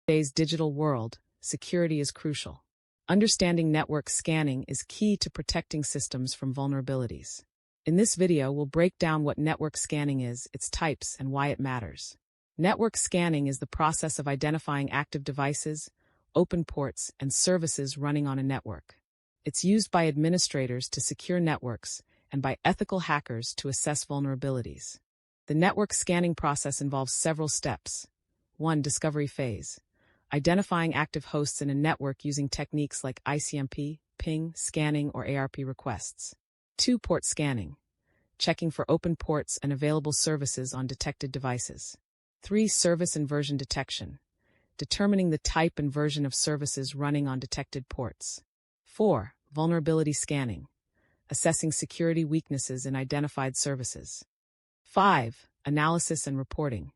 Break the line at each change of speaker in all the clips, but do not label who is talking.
today's digital world, security is crucial. Understanding network scanning is key to protecting systems from vulnerabilities. In this video, we'll break down what network scanning is, its types, and why it matters. Network scanning is the process of identifying active devices, open ports, and services running on a network. It's used by administrators to secure networks and by ethical hackers to assess vulnerabilities. The network scanning process involves several steps. 1. Discovery phase. Identifying active hosts in a network using techniques like ICMP, ping, scanning, or ARP requests. 2. Port scanning. Checking for open ports and available services on detected devices. 3. Service and version detection. Determining the type and version of services running on detected ports. 4. Vulnerability scanning. Assessing security weaknesses in identified services. 5. Analysis and reporting.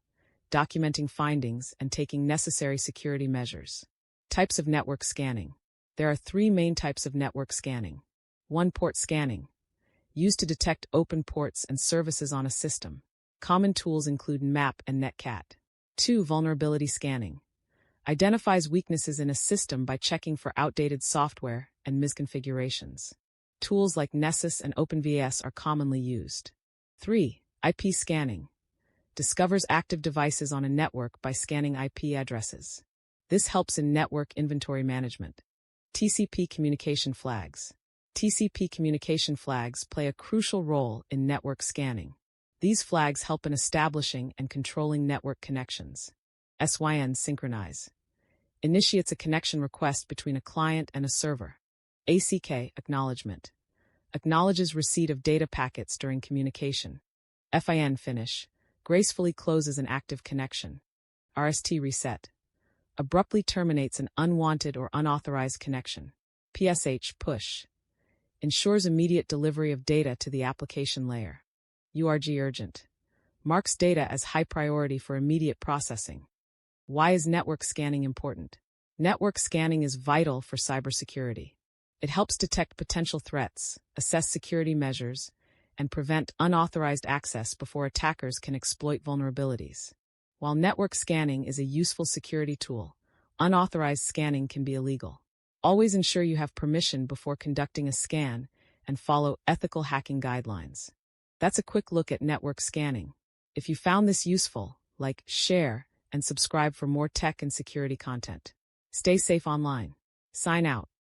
Documenting findings and taking necessary security measures. Types of network scanning. There are 3 main types of network scanning. 1. Port scanning. Used to detect open ports and services on a system. Common tools include Nmap and Netcat. 2. Vulnerability scanning. Identifies weaknesses in a system by checking for outdated software and misconfigurations. Tools like Nessus and OpenVAS are commonly used. 3. IP scanning. Discovers active devices on a network by scanning IP addresses. This helps in network inventory management. TCP communication flags. TCP communication flags play a crucial role in network scanning. These flags help in establishing and controlling network connections. SYN synchronize. Initiates a connection request between a client and a server. ACK acknowledgement. Acknowledges receipt of data packets during communication. FIN finish. Gracefully closes an active connection. RST reset. Abruptly terminates an unwanted or unauthorized connection. PSH push. Ensures immediate delivery of data to the application layer. URG urgent. Marks data as high priority for immediate processing. Why is network scanning important? Network scanning is vital for cybersecurity. It helps detect potential threats, assess security measures, and prevent unauthorized access before attackers can exploit vulnerabilities. While network scanning is a useful security tool, unauthorized scanning can be illegal. Always ensure you have permission before conducting a scan and follow ethical hacking guidelines. That's a quick look at network scanning. If you found this useful, like, share, and subscribe for more tech and security content. Stay safe online. Sign out.